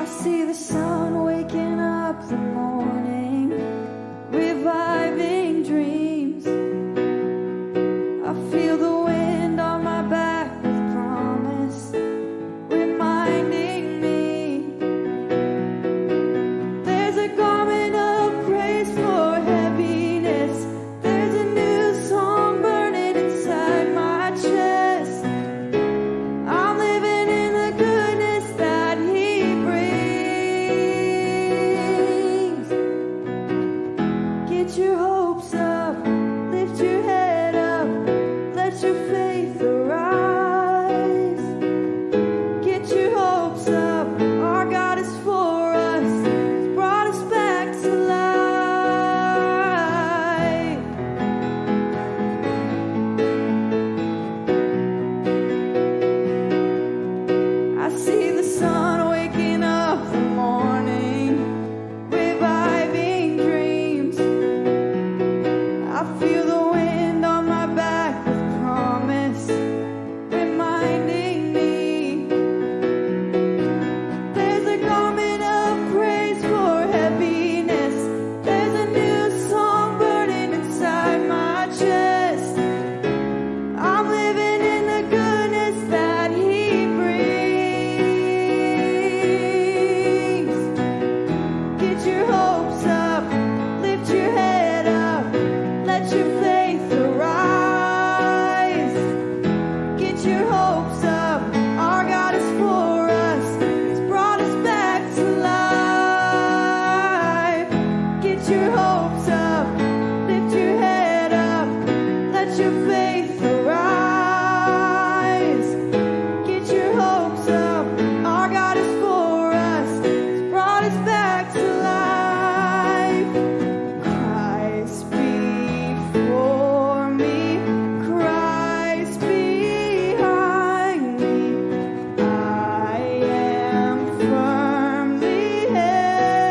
I see the sun waking up the morning, reviving dreams. I feel the wind on my back with promise, reminding me there's a garment of praise for heaviness. There's a new song burning inside my chest. I'm living in the goodness that He brings. Get your hopes up, lift your head up, let your faith arise. Get your hopes up, our God is for us, He's brought us back to life. I see the sun waking up the morning, reviving dreams. I feel the wind on my back with promise, reminding me there's a garment of praise for heaviness. There's a new song burning inside my chest. I'm living in the goodness that He brings. Get your hopes up, lift your head up, let your faith arise. Get your hopes up, our God is for us, He's brought us back to life. Get your hopes up, lift your head up, let your faith arise. Get your hopes up, our God is for us, He's brought us back to life. Christ before me, Christ behind me, I am firmly held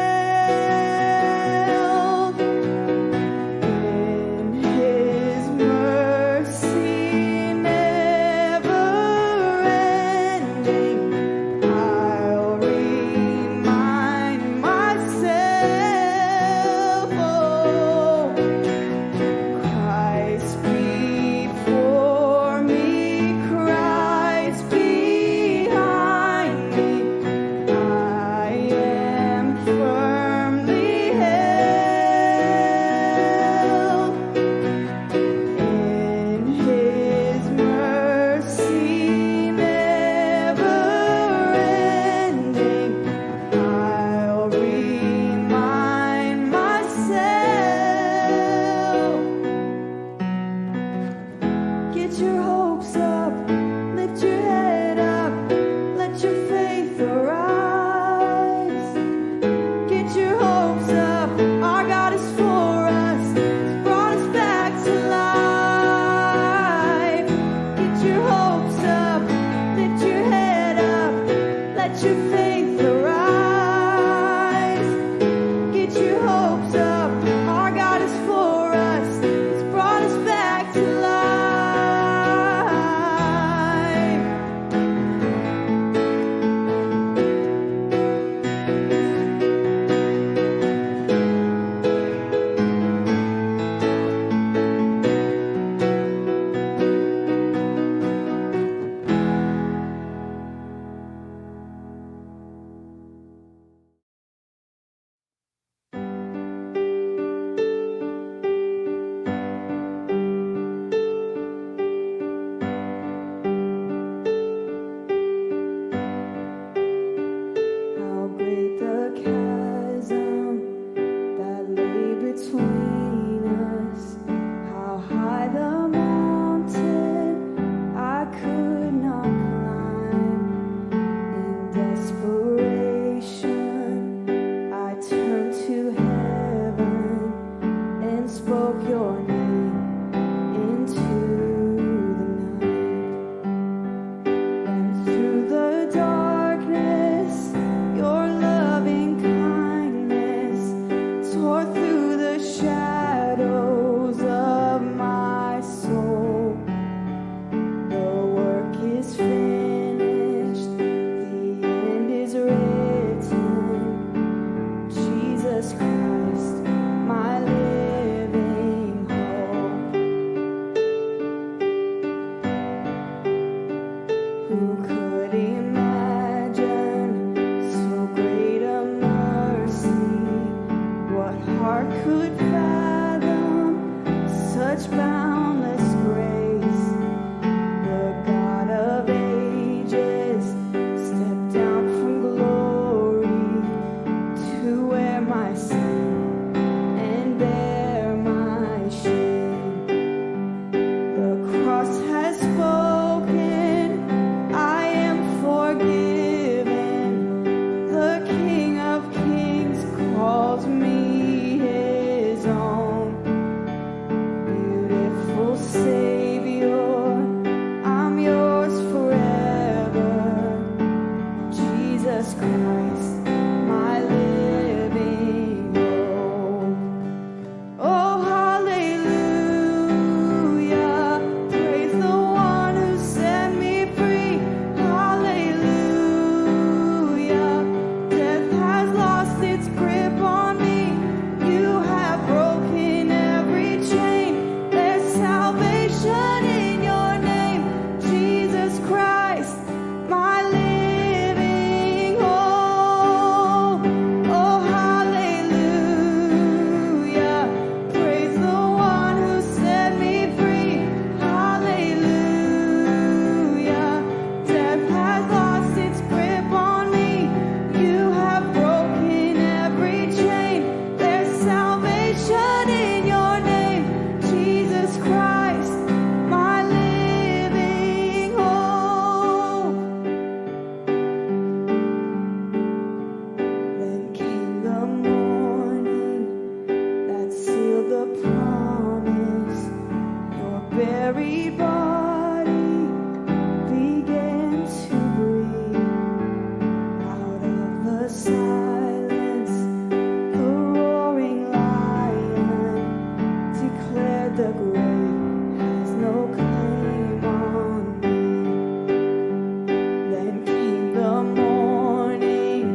in His mercy never ending. I'll remind myself, oh, Christ before me, Christ behind me, I am firmly held in His mercy never ending. I'll remind myself. Get your hopes up, lift your head up, let your faith arise. Get your hopes up, our God is for us, He's brought us back to life. Get your hopes up, lift your head up, let your faith arise. Get your hopes up, our God is for us, He's brought us back to life. could imagine so great a mercy? What heart could fathom such boundless grace? The God of ages stepped down from glory to wear my sin and bear my shame. The cross has spoken, I am forgiven. The King of Kings calls me his own. Beautiful Savior, I'm yours forever. Jesus Christ, my living hope. Oh, hallelujah, praise the one who set me free. Hallelujah, death has lost its grip on me. You have broken every chain. There's salvation in your name, Jesus Christ, my living hope. Oh, hallelujah, praise the one who set me free. Hallelujah, death has lost its grip on me. You have broken every chain. There's salvation in your name, Jesus Christ, my living hope. Then came the morning that sealed the promise. Your buried body began to breathe. Out of the silence, the roaring lion declared the grave has no claim on me. Then came the morning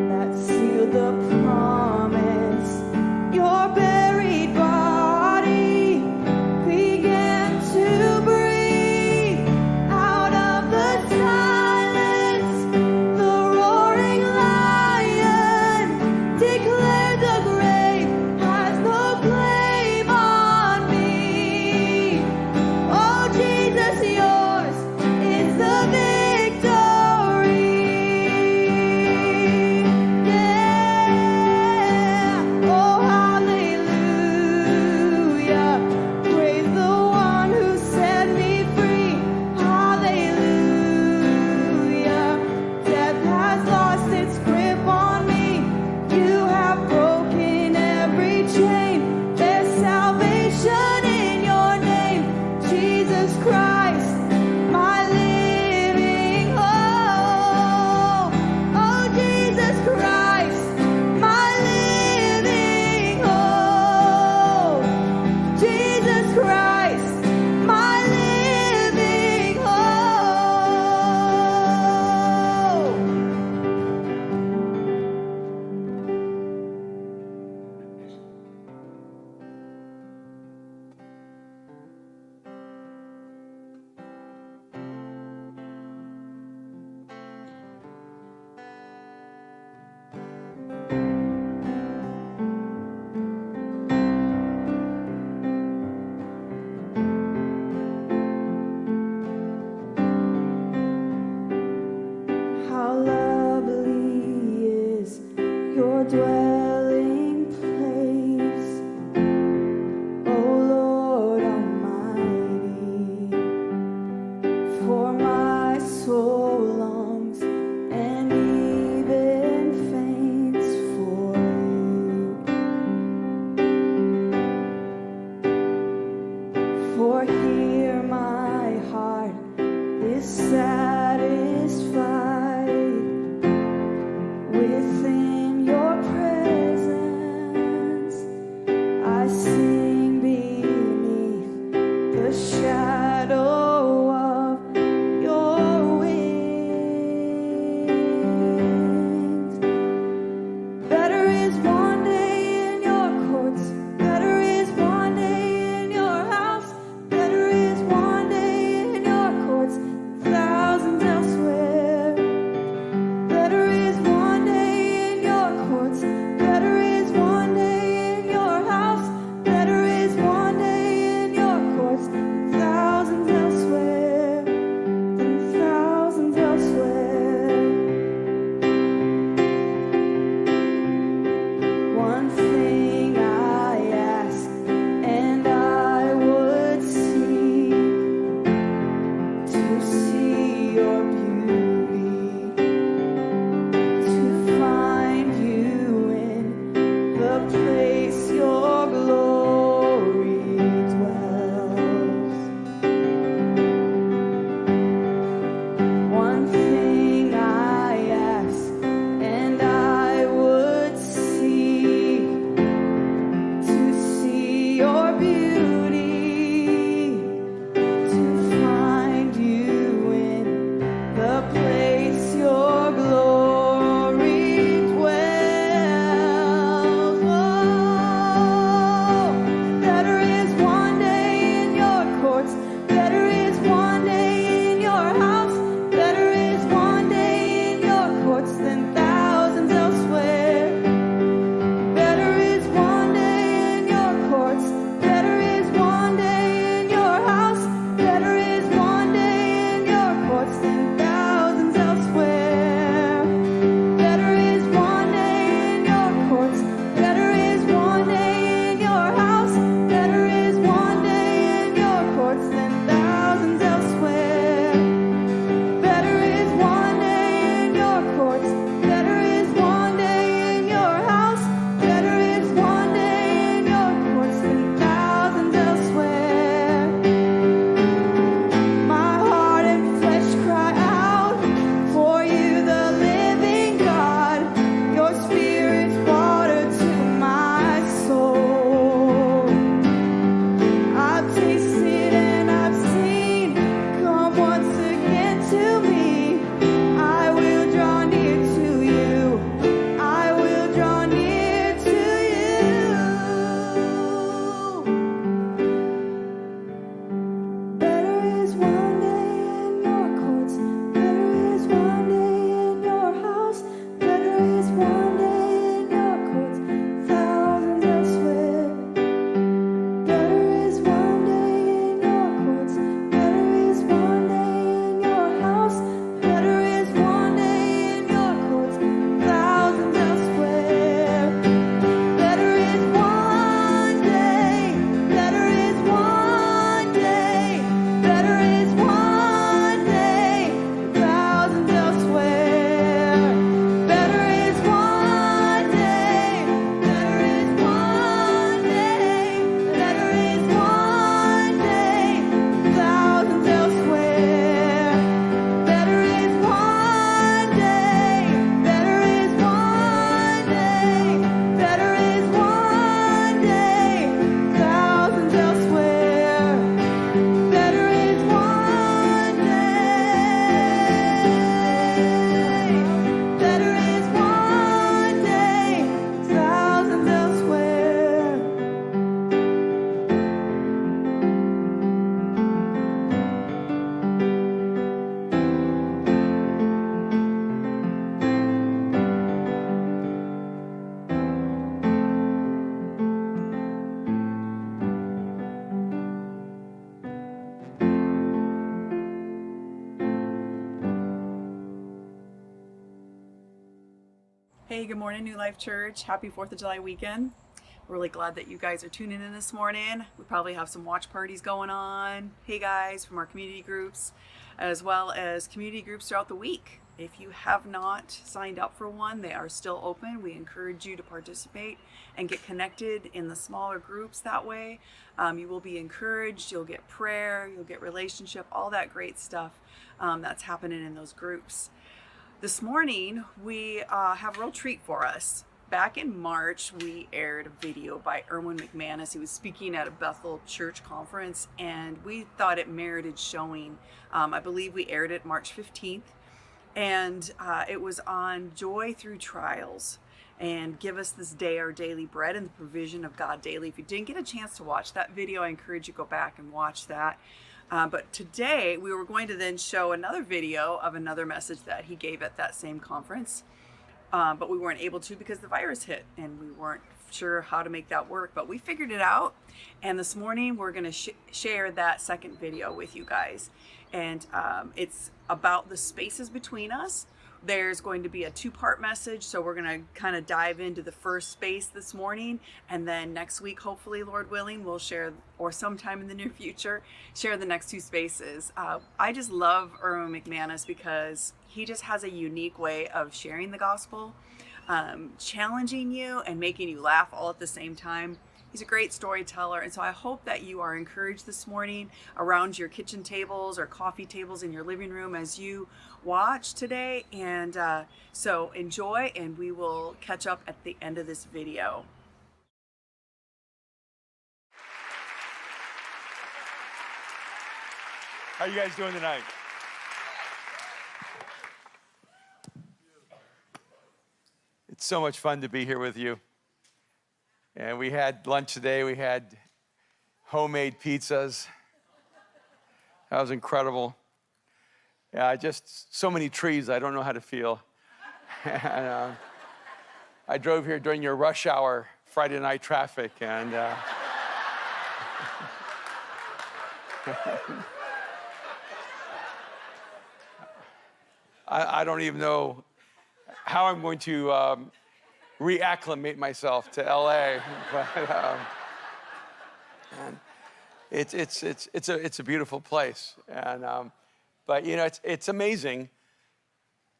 that sealed the promise. Your buried body began to breathe. Out of the silence, the roaring lion declared the grave has no claim on me. Oh, Jesus, yours is the victory. Yeah. Oh, hallelujah, praise the one who set me free. Hallelujah, death has lost its grip on me. You have broken every chain. There's salvation in your name, Jesus Christ, my living hope. Oh, Jesus Christ, my living hope. Jesus Christ, my living hope. How lovely is your dwelling place, O Lord Almighty. For my soul longs and even faints for you. For here my heart is satisfied within your presence. I sing beneath the shadow of your wings. Better is one day in your courts. Better is one day in your house. Better is one day in your courts. Thousands courts than thousands elsewhere. Better is one day in your courts. Better is one day in your house. Better is one day in your courts than thousands elsewhere. Better is one day in your courts. Better is one day in your house. Better is one day in your courts than thousands elsewhere. My heart and flesh cry out for you, the living God. Your spirit's water to my soul. I've tasted and I've seen. Come once again to me. I will draw near to you. I will draw near to you. Better is one day in your courts. Better is one day in your house. Better is one day in your courts. Thousands elsewhere. Better is one day in your courts. Better is one day in your house. Better is one day in your courts. Thousands elsewhere. Better is one day. Better is one day. Better is one day. Thousands elsewhere. Better is one day. Better is one day. Better is one day. Thousands elsewhere. Better is one day. Better is one day. Better is one day. Thousands elsewhere. Better is one day. Better is one day. Thousands elsewhere. Hey, good morning, New Life Church. Happy 4th of July weekend. We're really glad that you guys are tuning in this morning. We probably have some watch parties going on. Hey guys, from our community groups, as well as community groups throughout the week. If you have not signed up for one, they are still open. We encourage you to participate and get connected in the smaller groups that way. You will be encouraged, you'll get prayer, you'll get relationship, all that great stuff that's happening in those groups. This morning, we have a real treat for us. Back in March, we aired a video by Erwin McManus. He was speaking at a Bethel church conference, and we thought it merited showing. I believe we aired it March 15th, and it was on joy through trials. And give us this day our daily bread and the provision of God daily. If you didn't get a chance to watch that video, I encourage you to go back and watch that. But today we were going to then show another video of another message that he gave at that same conference. But we weren't able to because the virus hit and we weren't sure how to make that work. But we figured it out. And this morning we're going to share that second video with you guys. And it's about the spaces between us. There's going to be a two-part message, so we're going to kind of dive into the first space this morning, and then next week, hopefully, Lord willing, we'll share, or sometime in the near future, share the next two spaces. I just love Erwin McManus because he just has a unique way of sharing the gospel, challenging you and making you laugh all at the same time. He's a great storyteller, and so I hope that you are encouraged this morning around your kitchen tables or coffee tables in your living room as you watch today. And so enjoy, and we will catch up at the end of this video. How you guys doing tonight? It's so much fun to be here with you. And we had lunch today. We had homemade pizzas. That was incredible. Yeah, just so many trees, I don't know how to feel. And, I drove here during your rush hour Friday night traffic, and I don't even know how I'm going to reacclimate myself to LA. But and it's a beautiful place. And but you know, it's amazing.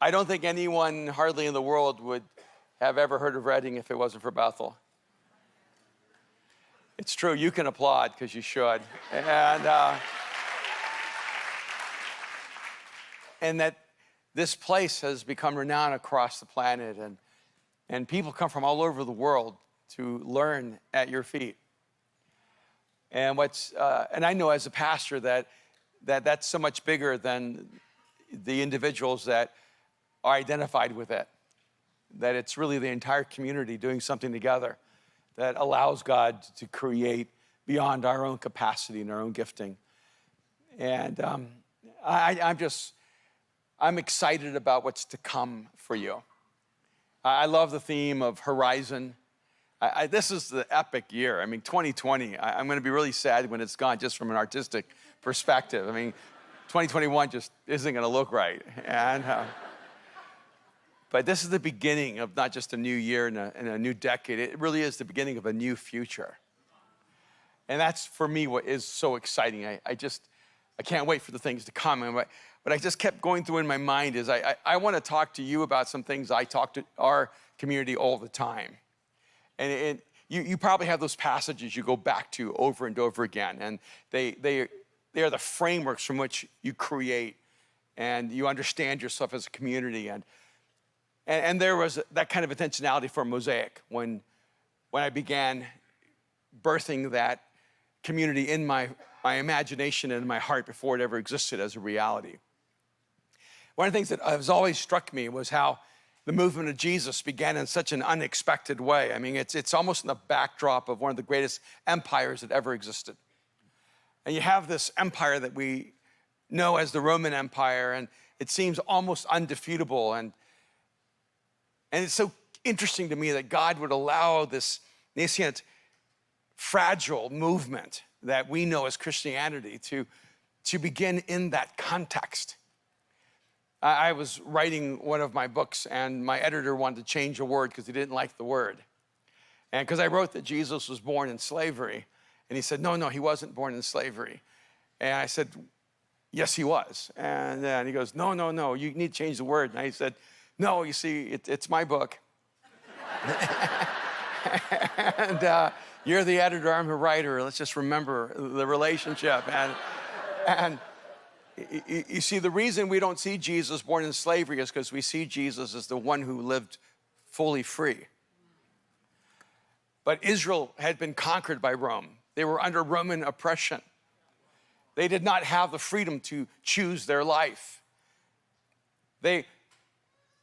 I don't think anyone hardly in the world would have ever heard of Reading if it wasn't for Bethel. It's true, you can applaud because you should. And that this place has become renowned across the planet, and people come from all over the world to learn at your feet. And and I know as a pastor that's so much bigger than the individuals that are identified with it. That it's really the entire community doing something together that allows God to create beyond our own capacity and our own gifting. And I'm excited about what's to come for you. I love the theme of Horizon. This is the epic year. I mean, 2020, I'm going to be really sad when it's gone just from an artistic perspective. I mean, 2021 just isn't going to look right. But this is the beginning of not just a new year and a new decade. It really is the beginning of a new future. And that's, for me, what is so exciting. I can't wait for the things to come. And what I just kept going through in my mind is I want to talk to you about some things I talk to our community all the time. And you probably have those passages you go back to over and over again. And they are the frameworks from which you create and you understand yourself as a community. And there was that kind of intentionality for Mosaic when I began birthing that community in my imagination and in my heart before it ever existed as a reality. One of the things that has always struck me was how the movement of Jesus began in such an unexpected way. I mean, it's almost in the backdrop of one of the greatest empires that ever existed. And you have this empire that we know as the Roman Empire, and it seems almost undefeatable. And it's so interesting to me that God would allow this nascent, fragile movement that we know as Christianity to begin in that context. I was writing one of my books, and my editor wanted to change a word because he didn't like the word. And because I wrote that Jesus was born in slavery, and he said, no, he wasn't born in slavery. And I said, yes, he was. And then he goes, no, you need to change the word. And I said, no, you see, it's my book. And you're the editor, I'm the writer. Let's just remember the relationship. And you see, the reason we don't see Jesus born in slavery is because we see Jesus as the one who lived fully free. But Israel had been conquered by Rome. They were under Roman oppression. They did not have the freedom to choose their life. They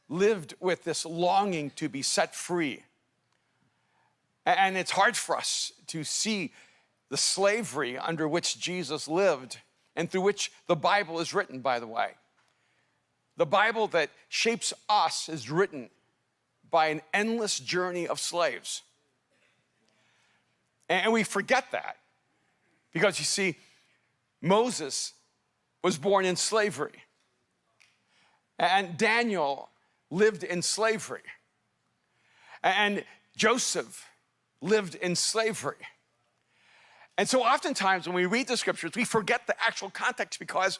lived with this longing to be set free. And it's hard for us to see the slavery under which Jesus lived and through which the Bible is written, by the way. The Bible that shapes us is written by an endless journey of slaves. And we forget that because, you see, Moses was born in slavery. And Daniel lived in slavery. And Joseph lived in slavery. And so oftentimes when we read the scriptures, we forget the actual context because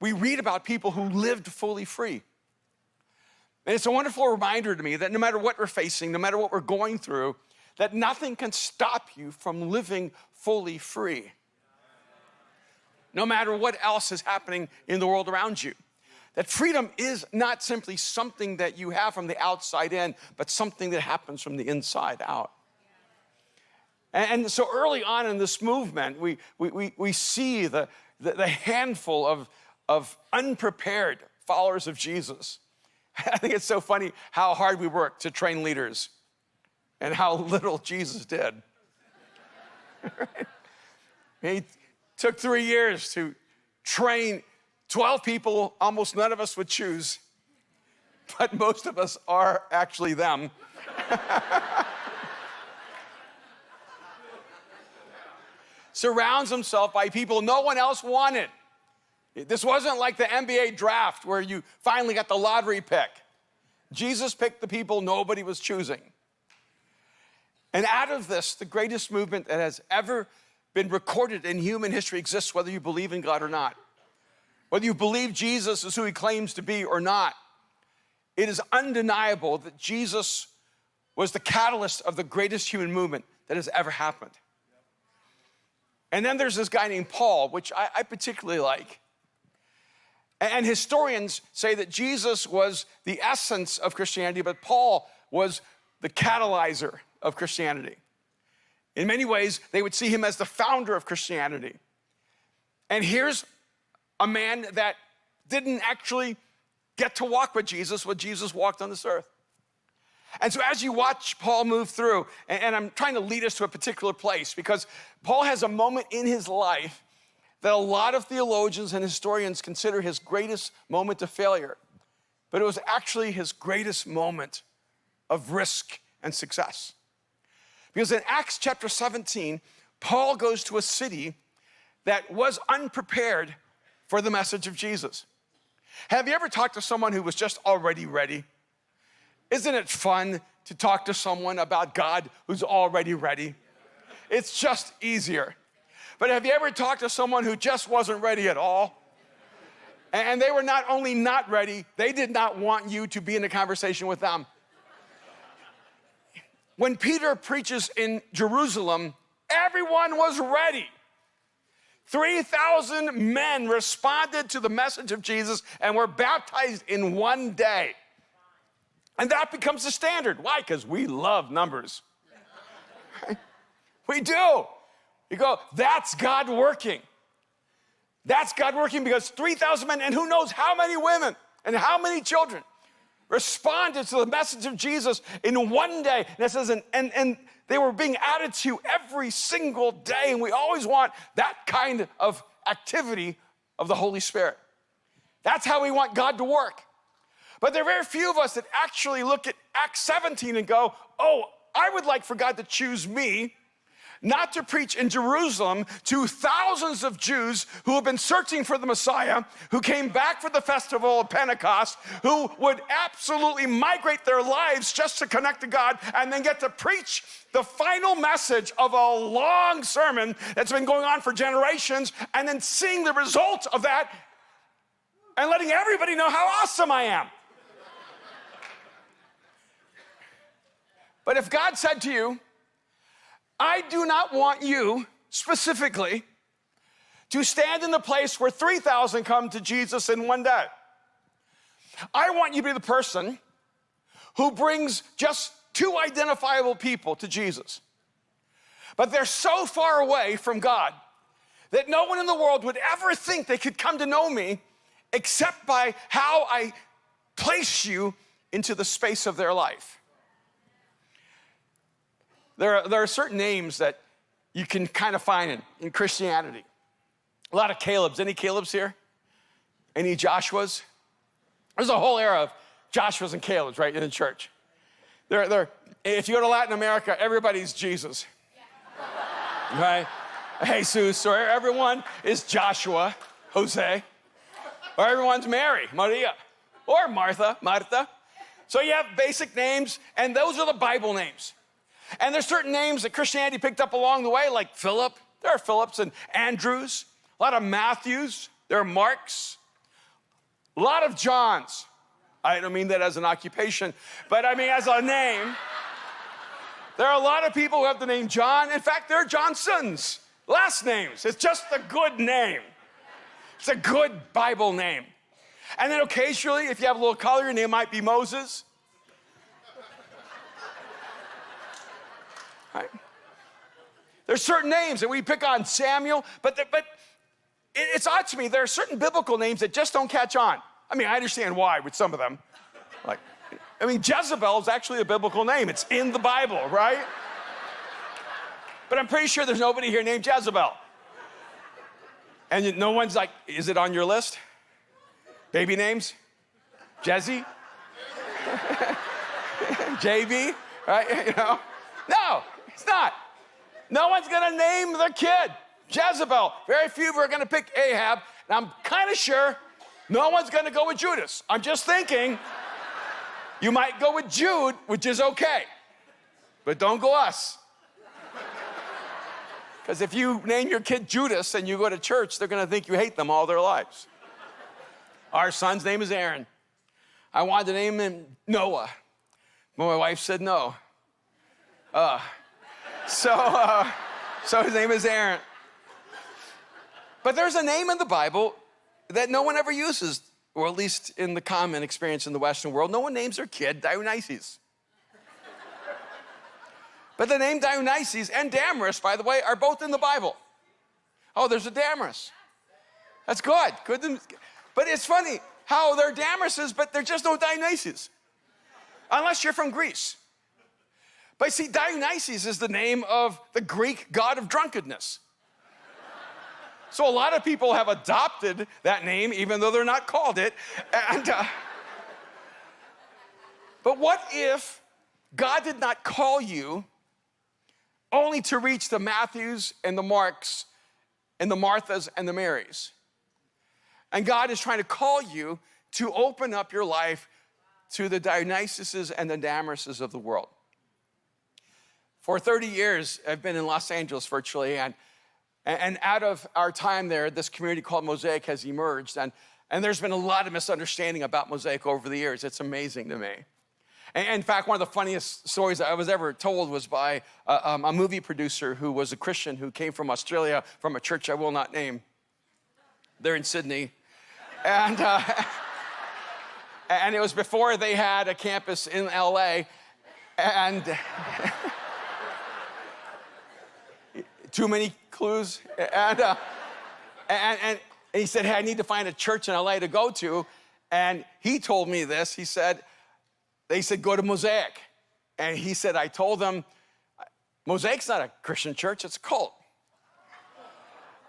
we read about people who lived fully free. And it's a wonderful reminder to me that no matter what we're facing, no matter what we're going through, that nothing can stop you from living fully free. No matter what else is happening in the world around you. That freedom is not simply something that you have from the outside in, but something that happens from the inside out. And so early on in this movement, we see the handful of unprepared followers of Jesus. I think it's so funny how hard we work to train leaders and how little Jesus did. He took 3 years to train 12 people almost none of us would choose, but most of us are actually them. Surrounds himself by people no one else wanted. This wasn't like the NBA draft where you finally got the lottery pick. Jesus picked the people nobody was choosing. And out of this, the greatest movement that has ever been recorded in human history exists, whether you believe in God or not. Whether you believe Jesus is who he claims to be or not. It is undeniable that Jesus was the catalyst of the greatest human movement that has ever happened. And then there's this guy named Paul, which I particularly like. And historians say that Jesus was the essence of Christianity, but Paul was the catalyzer of Christianity. In many ways, they would see him as the founder of Christianity. And here's a man that didn't actually get to walk with Jesus when Jesus walked on this earth. And so as you watch Paul move through, and I'm trying to lead us to a particular place, because Paul has a moment in his life that a lot of theologians and historians consider his greatest moment of failure. But it was actually his greatest moment of risk and success. Because in Acts chapter 17, Paul goes to a city that was unprepared for the message of Jesus. Have you ever talked to someone who was just already ready? Isn't it fun to talk to someone about God who's already ready? It's just easier. But have you ever talked to someone who just wasn't ready at all? And they were not only not ready, they did not want you to be in a conversation with them. When Peter preaches in Jerusalem, everyone was ready. 3,000 men responded to the message of Jesus and were baptized in one day. And that becomes the standard. Why? Because we love numbers. We do. You go, that's God working. That's God working because 3,000 men and who knows how many women and how many children responded to the message of Jesus in one day. And it says, and they were being added to every single day. And we always want that kind of activity of the Holy Spirit. That's how we want God to work. But there are very few of us that actually look at Acts 17 and go, oh, I would like for God to choose me not to preach in Jerusalem to thousands of Jews who have been searching for the Messiah, who came back for the festival of Pentecost, who would absolutely migrate their lives just to connect to God, and then get to preach the final message of a long sermon that's been going on for generations, and then seeing the result of that and letting everybody know how awesome I am. But if God said to you, I do not want you specifically to stand in the place where 3,000 come to Jesus in one day. I want you to be the person who brings just 2 identifiable people to Jesus. But they're so far away from God that no one in the world would ever think they could come to know me except by how I place you into the space of their life. There are certain names that you can kind of find in Christianity. A lot of Calebs. Any Calebs here? Any Joshuas? There's a whole era of Joshuas and Calebs, right, in the church. If you go to Latin America, everybody's Jesus. Right? Jesus, or everyone is Joshua, Jose, or everyone's Mary, Maria, or Martha. So you have basic names, and those are the Bible names. And there's certain names that Christianity picked up along the way, like Philip. There are Philips and Andrews, a lot of Matthews, there are Marks, a lot of Johns. I don't mean that as an occupation, but I mean as a name. There are a lot of people who have the name John. In fact, there are Johnsons, last names. It's just a good name. It's a good Bible name. And then occasionally, if you have a little color, your name might be Moses. Right? There's certain names that we pick on, Samuel, but it's odd to me. There are certain biblical names that just don't catch on. I mean, I understand why with some of them. Jezebel is actually a biblical name. It's in the Bible, right? But I'm pretty sure there's nobody here named Jezebel. And no one's like, is it on your list? Baby names? Jezzy? JB? Right? You know? No. It's not. No one's going to name the kid Jezebel. Very few are going to pick Ahab. And I'm kind of sure no one's going to go with Judas. I'm just thinking you might go with Jude, which is okay. But don't go us. Because if you name your kid Judas and you go to church, they're going to think you hate them all their lives. Our son's name is Aaron. I wanted to name him Noah, but my wife said no. So his name is Aaron. But there's a name in the Bible that no one ever uses, or at least in the common experience in the Western world. No one names their kid Dionysus. But the name Dionysus and Damaris, by the way, are both in the Bible. Oh, there's a Damaris. That's good. But it's funny how they're Damarises, but they're just no Dionysus. Unless you're from Greece. But see, Dionysus is the name of the Greek god of drunkenness. So a lot of people have adopted that name, even though they're not called it. But what if God did not call you only to reach the Matthews and the Marks and the Marthas and the Marys? And God is trying to call you to open up your life to the Dionysuses and the Damarises of the world. For 30 years, I've been in Los Angeles virtually, and out of our time there, this community called Mosaic has emerged, and there's been a lot of misunderstanding about Mosaic over the years. It's amazing to me. And in fact, one of the funniest stories I was ever told was by a movie producer who was a Christian who came from Australia, from a church I will not name. They're in Sydney. And it was before they had a campus in LA. And too many clues. And he said, hey, I need to find a church in LA to go to. And he told me this. They said, go to Mosaic. And he said, I told them, Mosaic's not a Christian church, it's a cult.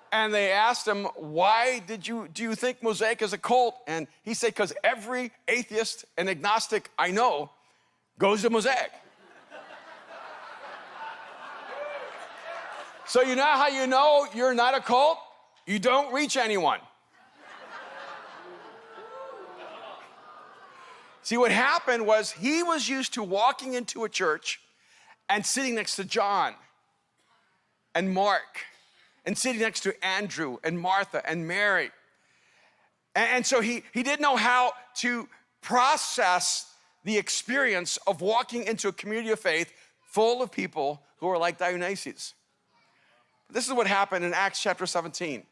And they asked him, why do you think Mosaic is a cult? And he said, because every atheist and agnostic I know goes to Mosaic. So you know how you know you're not a cult? You don't reach anyone. See, what happened was he was used to walking into a church and sitting next to John and Mark and sitting next to Andrew and Martha and Mary. And so he didn't know how to process the experience of walking into a community of faith full of people who are like Dionysus. This is what happened in Acts chapter 17.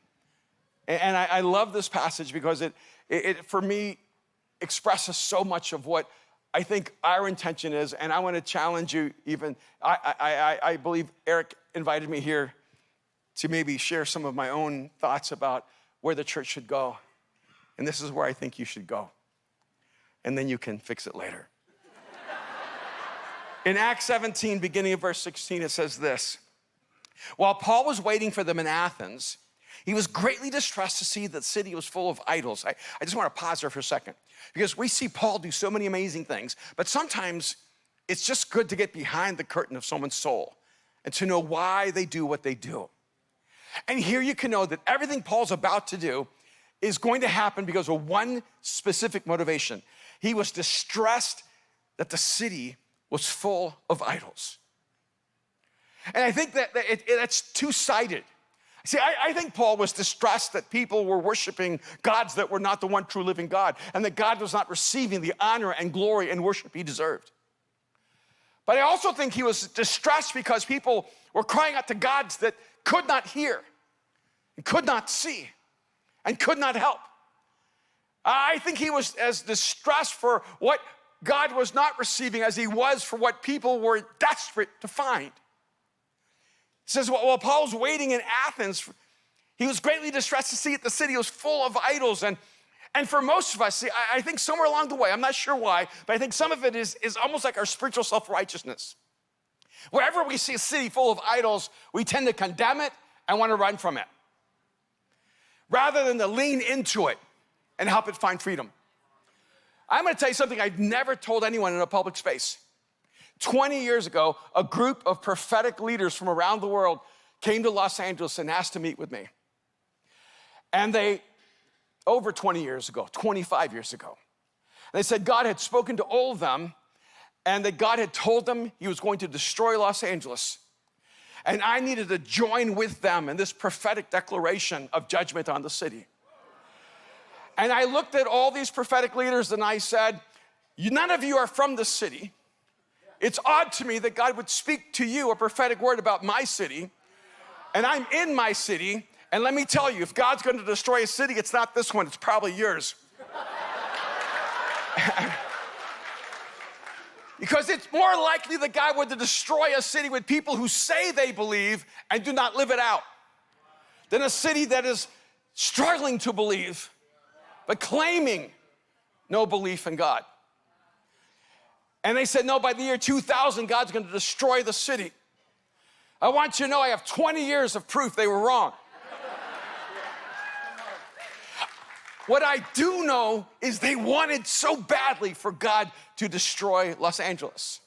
And I love this passage because it for me, expresses so much of what I think our intention is, and I want to challenge you even. I believe Eric invited me here to maybe share some of my own thoughts about where the church should go. And this is where I think you should go. And then you can fix it later. In Acts 17, beginning of verse 16, it says this. While Paul was waiting for them in Athens, he was greatly distressed to see that the city was full of idols. I just want to pause there for a second, because we see Paul do so many amazing things, but sometimes it's just good to get behind the curtain of someone's soul and to know why they do what they do. And here you can know that everything Paul's about to do is going to happen because of one specific motivation. He was distressed that the city was full of idols. And I think that's two-sided. See, I think Paul was distressed that people were worshiping gods that were not the one true living God, and that God was not receiving the honor and glory and worship he deserved. But I also think he was distressed because people were crying out to gods that could not hear, and could not see, and could not help. I think he was as distressed for what God was not receiving as he was for what people were desperate to find. It says, while Paul was waiting in Athens, he was greatly distressed to see that the city was full of idols. And for most of us, see, I think somewhere along the way, I'm not sure why, but I think some of it is almost like our spiritual self-righteousness. Wherever we see a city full of idols, we tend to condemn it and want to run from it, rather than to lean into it and help it find freedom. I'm going to tell you something I've never told anyone in a public space. 20 years ago, a group of prophetic leaders from around the world came to Los Angeles and asked to meet with me. And they over 20 years ago, 25 years ago. They said God had spoken to all of them and that God had told them he was going to destroy Los Angeles. And I needed to join with them in this prophetic declaration of judgment on the city. And I looked at all these prophetic leaders and I said, none of you are from the city. It's odd to me that God would speak to you a prophetic word about my city. And I'm in my city. And let me tell you, if God's going to destroy a city, it's not this one, it's probably yours. Because it's more likely that God would destroy a city with people who say they believe and do not live it out than a city that is struggling to believe but claiming no belief in God. And they said, no, by the year 2000, God's going to destroy the city. I want you to know I have 20 years of proof they were wrong. What I do know is they wanted so badly for God to destroy Los Angeles.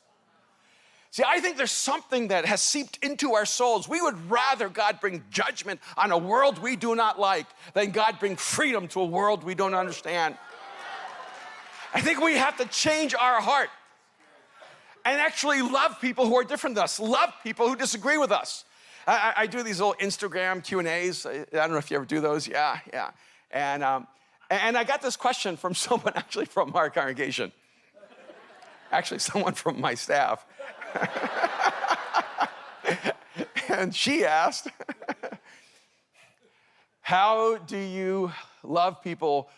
See, I think there's something that has seeped into our souls. We would rather God bring judgment on a world we do not like than God bring freedom to a world we don't understand. I think we have to change our heart and actually love people who are different than us, love people who disagree with us. I do these little Instagram Q&As. I don't know if you ever do those. Yeah. And I got this question from someone actually from our congregation. Actually, someone from my staff. And she asked, how do you love people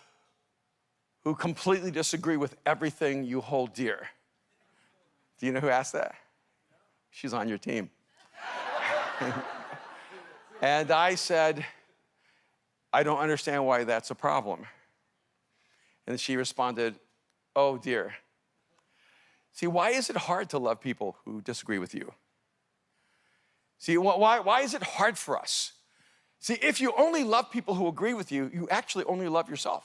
who completely disagree with everything you hold dear? Do you know who asked that? She's on your team. And I said, I don't understand why that's a problem. And she responded, oh dear. See, why is it hard to love people who disagree with you? See, why is it hard for us? See, if you only love people who agree with you, you actually only love yourself.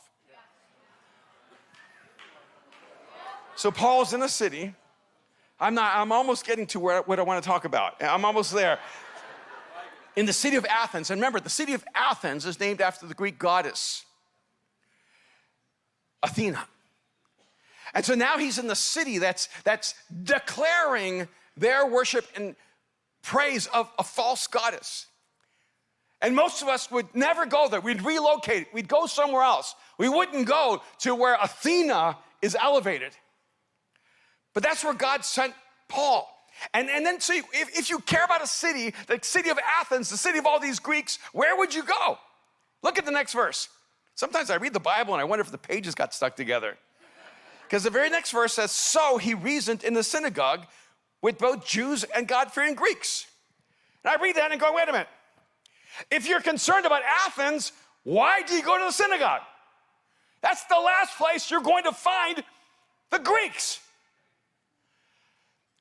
So Paul's in a city. I'm almost getting to what I want to talk about. I'm almost there. In the city of Athens, and remember, the city of Athens is named after the Greek goddess, Athena. And so now he's in the city that's declaring their worship and praise of a false goddess. And most of us would never go there. We'd relocate. We'd go somewhere else. We wouldn't go to where Athena is elevated. But that's where God sent Paul. And then see, if you care about a city, the city of Athens, the city of all these Greeks, where would you go? Look at the next verse. Sometimes I read the Bible and I wonder if the pages got stuck together. Because the very next verse says, so he reasoned in the synagogue with both Jews and God-fearing Greeks. And I read that and go, wait a minute. If you're concerned about Athens, why do you go to the synagogue? That's the last place you're going to find the Greeks.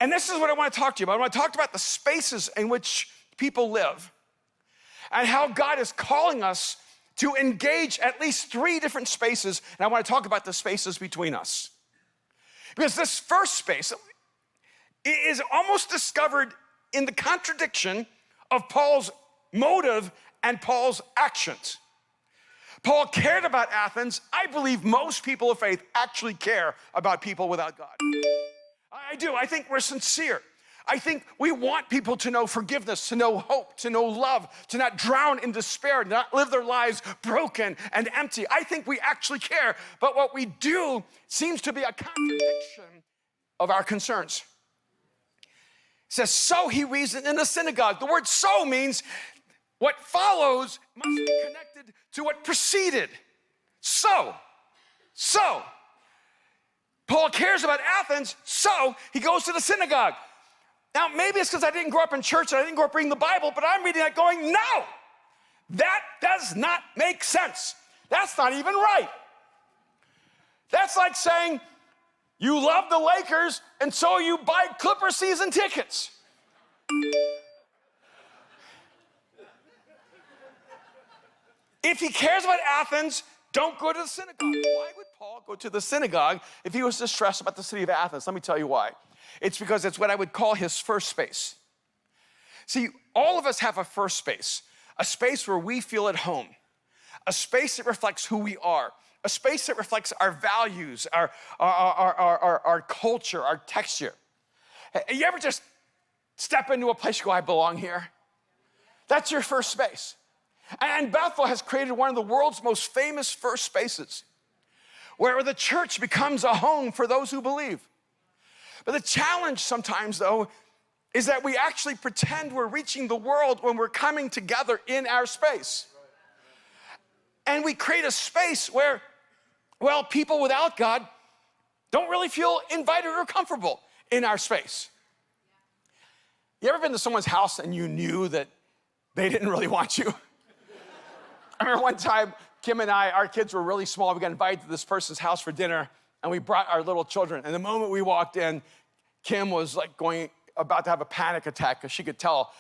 And this is what I want to talk to you about. I want to talk about the spaces in which people live and how God is calling us to engage at least 3 different spaces. And I want to talk about the spaces between us. Because this first space is almost discovered in the contradiction of Paul's motive and Paul's actions. Paul cared about Athens. I believe most people of faith actually care about people without God. I do. I think we're sincere. I think we want people to know forgiveness, to know hope, to know love, to not drown in despair, to not live their lives broken and empty. I think we actually care, but what we do seems to be a contradiction of our concerns. It says, so he reasoned in the synagogue. The word so means what follows must be connected to what preceded. So. Paul cares about Athens, so he goes to the synagogue. Now, maybe it's because I didn't grow up in church and I didn't grow up reading the Bible, but I'm reading that going, no, that does not make sense. That's not even right. That's like saying you love the Lakers and so you buy Clipper season tickets. If he cares about Athens, don't go to the synagogue. Why would Paul go to the synagogue if he was distressed about the city of Athens? Let me tell you why. It's because it's what I would call his first space. See, all of us have a first space, a space where we feel at home, a space that reflects who we are, a space that reflects our values, our culture, our texture. You ever just step into a place, you go, I belong here? That's your first space. And Bethel has created one of the world's most famous first spaces, where the church becomes a home for those who believe. But the challenge sometimes, though, is that we actually pretend we're reaching the world when we're coming together in our space. And we create a space where, well, people without God don't really feel invited or comfortable in our space. You ever been to someone's house and you knew that they didn't really want you? I remember one time, Kim and I, our kids were really small. We got invited to this person's house for dinner, and we brought our little children. And the moment we walked in, Kim was like about to have a panic attack because she could tell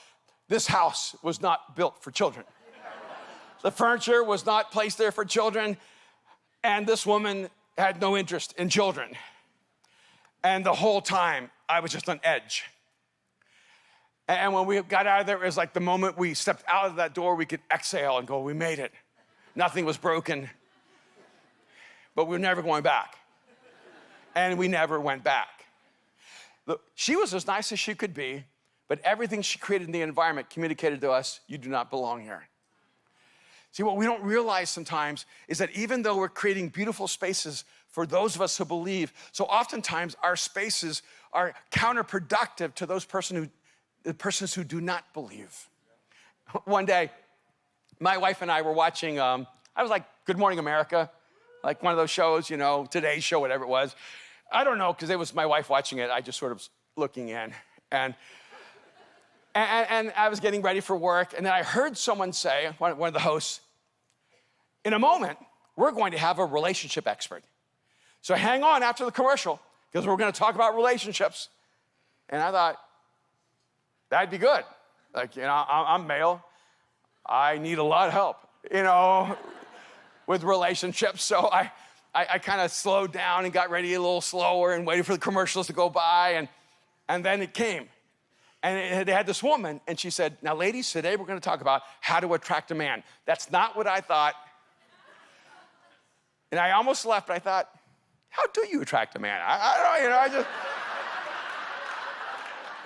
this house was not built for children. The furniture was not placed there for children, and this woman had no interest in children. And the whole time, I was just on edge. And when we got out of there, it was like the moment we stepped out of that door, we could exhale and go, we made it. Nothing was broken, but we're never going back. And we never went back. Look, she was as nice as she could be, but everything she created in the environment communicated to us, you do not belong here. See, what we don't realize sometimes is that even though we're creating beautiful spaces for those of us who believe, so oftentimes our spaces are counterproductive to those persons who do not believe. One day, my wife and I were watching, I was like Good Morning America, like one of those shows, you know, Today's Show, whatever it was. I don't know, because it was my wife watching it. I just sort of was looking in. And I was getting ready for work, and then I heard someone say, one of the hosts, in a moment, we're going to have a relationship expert. So hang on after the commercial, because we're going to talk about relationships. And I thought, that'd be good. Like, you know, I'm male. I need a lot of help, you know, with relationships. So I kind of slowed down and got ready a little slower and waited for the commercials to go by. And then it came. And they had this woman, and she said, now, ladies, today we're going to talk about how to attract a man. That's not what I thought. And I almost left, but I thought, how do you attract a man? I don't know, you know, I just...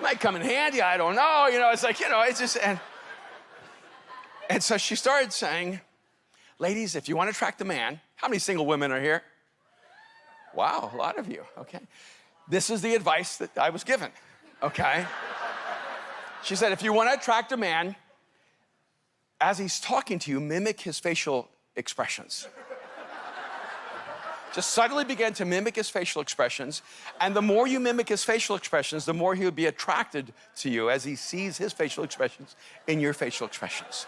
might come in handy, I don't know. You know, it's like, you know, it's just... And so she started saying, ladies, if you want to attract a man, how many single women are here? Wow, a lot of you, okay. This is the advice that I was given, okay? She said, if you want to attract a man, as he's talking to you, mimic his facial expressions. Just subtly begin to mimic his facial expressions, and the more you mimic his facial expressions, the more he'll be attracted to you as he sees his facial expressions in your facial expressions.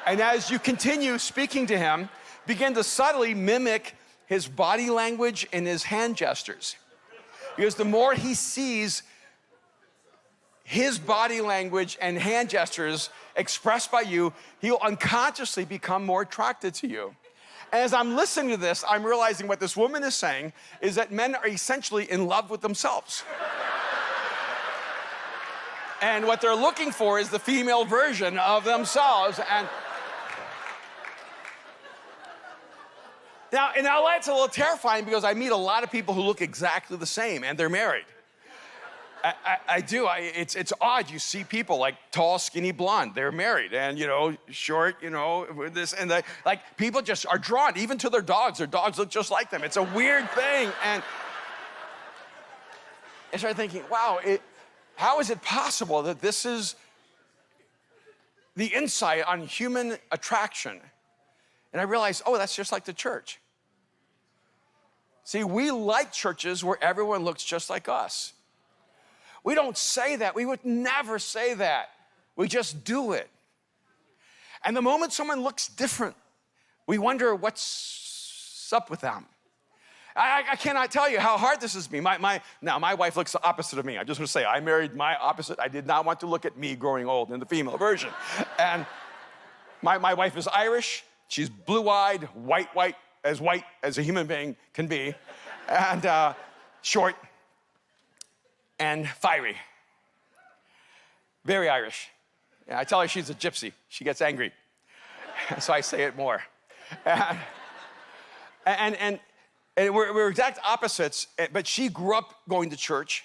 And as you continue speaking to him, begin to subtly mimic his body language and his hand gestures. Because the more he sees his body language and hand gestures expressed by you, he'll unconsciously become more attracted to you. And as I'm listening to this, I'm realizing what this woman is saying is that men are essentially in love with themselves. And what they're looking for is the female version of themselves. And now that's a little terrifying because I meet a lot of people who look exactly the same, and they're married. I do. It's odd. You see people like tall, skinny, blonde. They're married, and you know, short. You know, with this and that. Like people just are drawn even to their dogs. Their dogs look just like them. It's a weird thing, and I started thinking, wow, how is it possible that this is the insight on human attraction? And I realized, oh, that's just like the church. See, we like churches where everyone looks just like us. We don't say that. We would never say that. We just do it. And the moment someone looks different, we wonder what's up with them. I cannot tell you how hard this is me. Now, my wife looks the opposite of me. I just want to say, I married my opposite. I did not want to look at me growing old in the female version. And my wife is Irish. She's blue-eyed, white as a human being can be, and short and fiery. Very Irish. Yeah, I tell her she's a gypsy. She gets angry. So I say it more. And we're exact opposites, but she grew up going to church,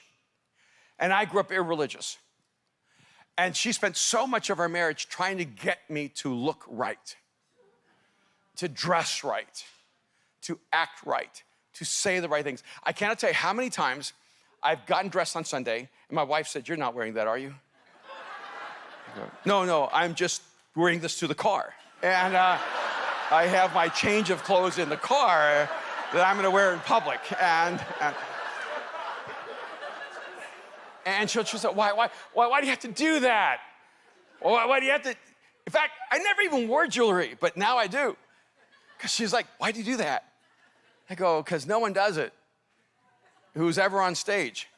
and I grew up irreligious. And she spent so much of our marriage trying to get me to look right, to dress right, to act right, to say the right things. I cannot tell you how many times I've gotten dressed on Sunday, and my wife said, "You're not wearing that, are you?" I go, No, I'm just wearing this to the car. And I have my change of clothes in the car that I'm gonna wear in public. And she'll say, why do you have to do that? Why do you have to? In fact, I never even wore jewelry, but now I do. Because she's like, "Why do you do that?" I go, "Because no one does it who's ever on stage."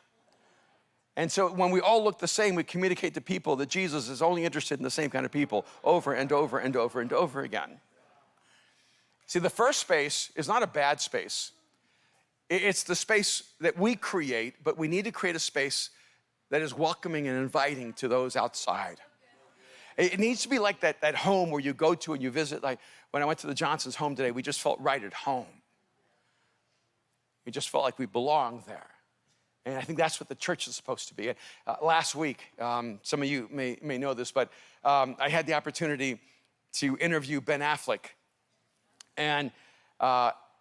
And so when we all look the same, we communicate to people that Jesus is only interested in the same kind of people over and over and over and over again. See, the first space is not a bad space. It's the space that we create, but we need to create a space that is welcoming and inviting to those outside. It needs to be like that home where you go to and you visit. Like when I went to the Johnsons' home today, we just felt right at home. We just felt like we belonged there. And I think that's what the church is supposed to be. Last week, some of you may know this, but I had the opportunity to interview Ben Affleck. And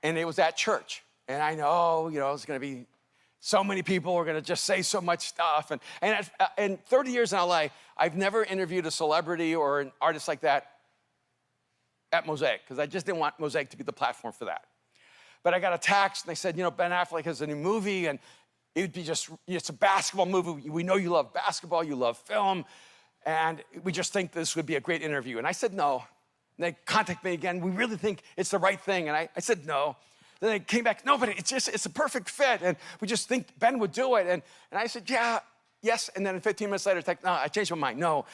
it was at church. And I know, it's going to be so many people are going to just say so much stuff. And in 30 years in LA, I've never interviewed a celebrity or an artist like that at Mosaic, because I just didn't want Mosaic to be the platform for that. But I got a text, and they said, Ben Affleck has a new movie, and it would be it's a basketball movie. We know you love basketball, you love film, and we just think this would be a great interview. And I said no. And they contacted me again. We really think it's the right thing. And I said no. Then they came back, "No, but it's a perfect fit. And we just think Ben would do it." And I said, "Yeah, yes." And then 15 minutes later, no, I changed my mind, no.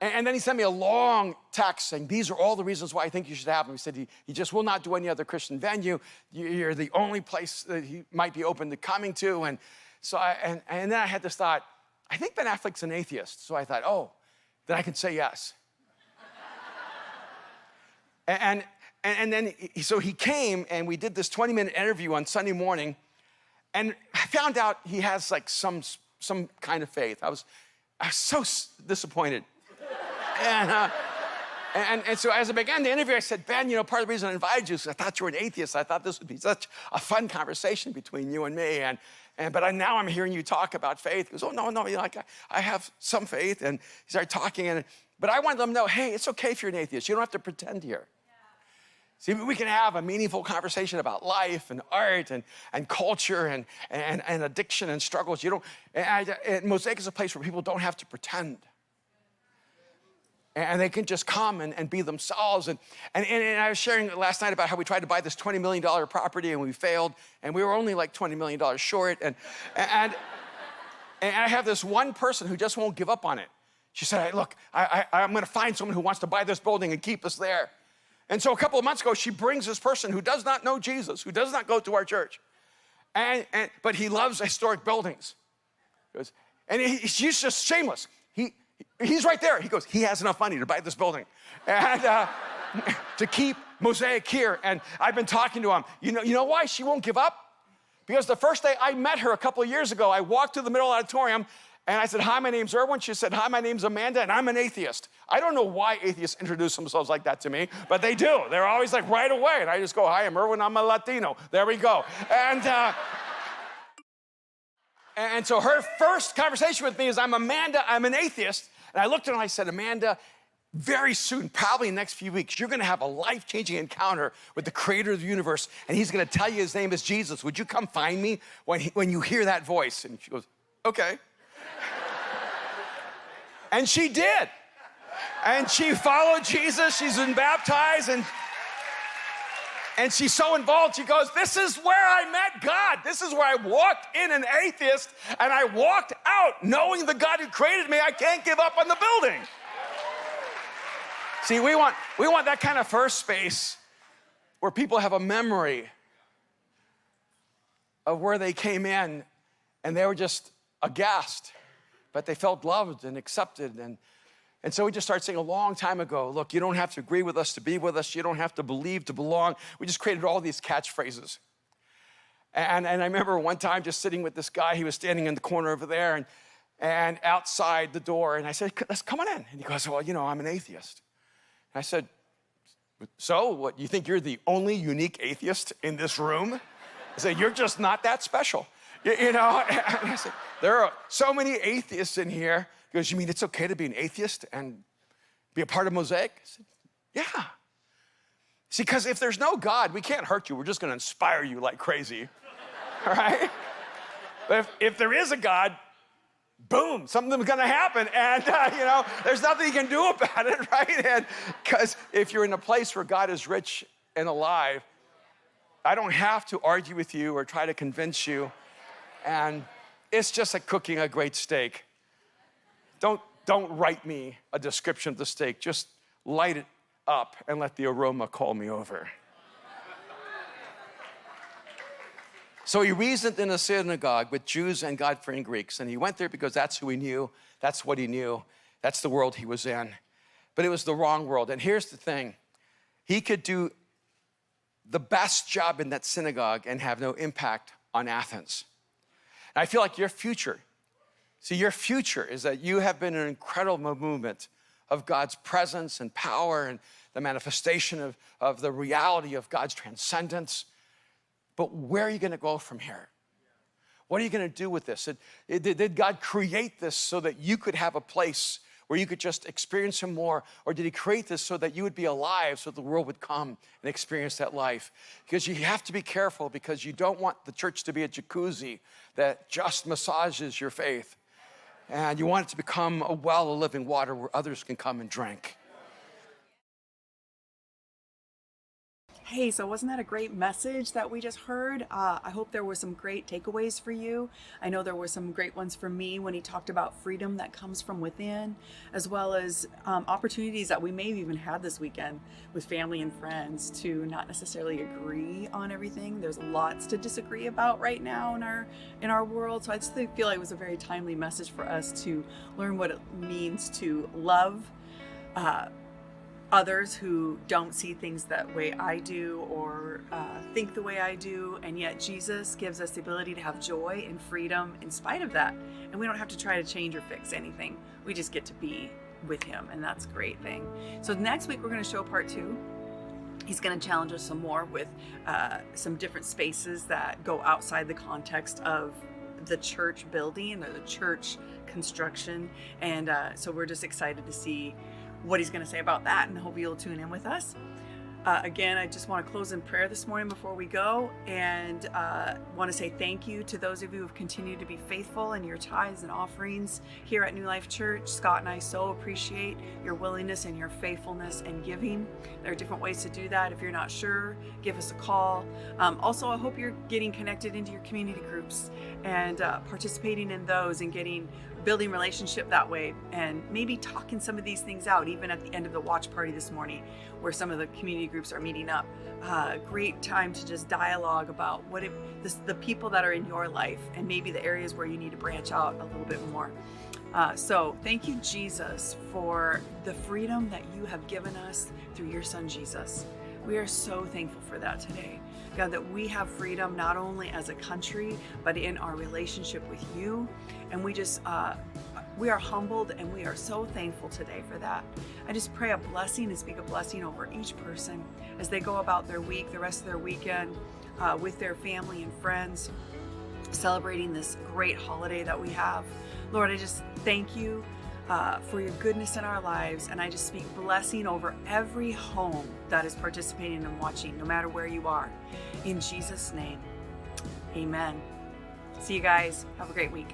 And then he sent me a long text saying, "These are all the reasons why I think you should have him." He said, he just will not do any other Christian venue. You're the only place that he might be open to coming to. And so and then I had this thought, I think Ben Affleck's an atheist. So I thought, then I can say yes. And then, so he came, and we did this 20-minute interview on Sunday morning, and I found out he has like some kind of faith. I was so disappointed. And so as I began the interview, I said, "Ben, part of the reason I invited you is I thought you were an atheist. I thought this would be such a fun conversation between you and me. But now I'm hearing you talk about faith." He goes, "Oh, no, I have some faith." And he started talking, but I wanted them to know, hey, it's okay if you're an atheist. You don't have to pretend here. See, we can have a meaningful conversation about life and art and culture and addiction and struggles. And Mosaic is a place where people don't have to pretend. And they can just come and be themselves. And I was sharing last night about how we tried to buy this $20 million property and we failed. And we were only like $20 million short. And I have this one person who just won't give up on it. She said, "Look, I'm going to find someone who wants to buy this building and keep us there." And so a couple of months ago, she brings this person who does not know Jesus, who does not go to our church, but he loves historic buildings. And he's just shameless. He's right there. He goes, he has enough money to buy this building and to keep Mosaic here. And I've been talking to him. You know why she won't give up? Because the first day I met her a couple of years ago, I walked to the middle auditorium, and I said, "Hi, my name's Erwin." She said, "Hi, my name's Amanda, and I'm an atheist." I don't know why atheists introduce themselves like that to me, but they do. They're always like right away. And I just go, "Hi, I'm Erwin, I'm a Latino." There we go. And so her first conversation with me is, "I'm Amanda, I'm an atheist." And I looked at her and I said, "Amanda, very soon, probably in the next few weeks, you're going to have a life-changing encounter with the creator of the universe, and he's going to tell you his name is Jesus. Would you come find me when you hear that voice?" And she goes, "Okay." And she did. And she followed Jesus. She's been baptized. And she's so involved. She goes, "This is where I met God. This is where I walked in an atheist, and I walked out knowing the God who created me. I can't give up on the building." See, we want that kind of first space where people have a memory of where they came in, and they were just aghast, but they felt loved and accepted. And so we just started saying a long time ago, look, you don't have to agree with us to be with us. You don't have to believe to belong. We just created all these catchphrases. And I remember one time just sitting with this guy. He was standing in the corner over there and outside the door. And I said, let's come on in. And he goes, well, I'm an atheist. And I said, so what, you think you're the only unique atheist in this room? I said, you're just not that special. And I said, there are so many atheists in here. He goes, you mean it's okay to be an atheist and be a part of Mosaic? I said, yeah. See, because if there's no God, we can't hurt you. We're just going to inspire you like crazy, all right? But if there is a God, boom, something's going to happen. And, there's nothing you can do about it, right? And because if you're in a place where God is rich and alive, I don't have to argue with you or try to convince you. And it's just like cooking a great steak. Don't write me a description of the steak. Just light it up and let the aroma call me over. So he reasoned in a synagogue with Jews and God-fearing Greeks. And he went there because that's who he knew. That's what he knew. That's the world he was in. But it was the wrong world. And here's the thing. He could do the best job in that synagogue and have no impact on Athens. And I feel like your future is that you have been an incredible movement of God's presence and power and the manifestation of the reality of God's transcendence. But where are you going to go from here? What are you going to do with this? Did God create this so that you could have a place where you could just experience him more? Or did he create this so that you would be alive so the world would come and experience that life? Because you have to be careful because you don't want the church to be a jacuzzi that just massages your faith. And you want it to become a well of living water where others can come and drink. Hey, so wasn't that a great message that we just heard? I hope there were some great takeaways for you. I know there were some great ones for me when he talked about freedom that comes from within, as well as opportunities that we may have even had this weekend with family and friends to not necessarily agree on everything. There's lots to disagree about right now in our world. So I just feel like it was a very timely message for us to learn what it means to love others who don't see things that way I do or think the way I do, and yet Jesus gives us the ability to have joy and freedom in spite of that, and we don't have to try to change or fix anything. We just get to be with him, and that's a great thing. So next week we're going to show part 2. He's going to challenge us some more with some different spaces that go outside the context of the church building or the church construction, and so we're just excited to see what he's going to say about that, and I hope you'll tune in with us. Again, I just want to close in prayer this morning before we go, and want to say thank you to those of you who have continued to be faithful in your tithes and offerings here at New Life Church. Scott and I so appreciate your willingness and your faithfulness and giving. There are different ways to do that. If you're not sure, give us a call. Also, I hope you're getting connected into your community groups and participating in those and building relationship that way, and maybe talking some of these things out even at the end of the watch party this morning where some of the community groups are meeting up. Great time to just dialogue about the people that are in your life and maybe the areas where you need to branch out a little bit more. So thank you, Jesus, for the freedom that you have given us through your son, Jesus. We are so thankful for that today. God, that we have freedom not only as a country, but in our relationship with you. And we are humbled and we are so thankful today for that. I just pray a blessing and speak a blessing over each person as they go about their week, the rest of their weekend, with their family and friends, celebrating this great holiday that we have. Lord, I just thank you for your goodness in our lives, and I just speak blessing over every home that is participating and watching, no matter where you are. In Jesus' name, amen. See you guys. Have a great week.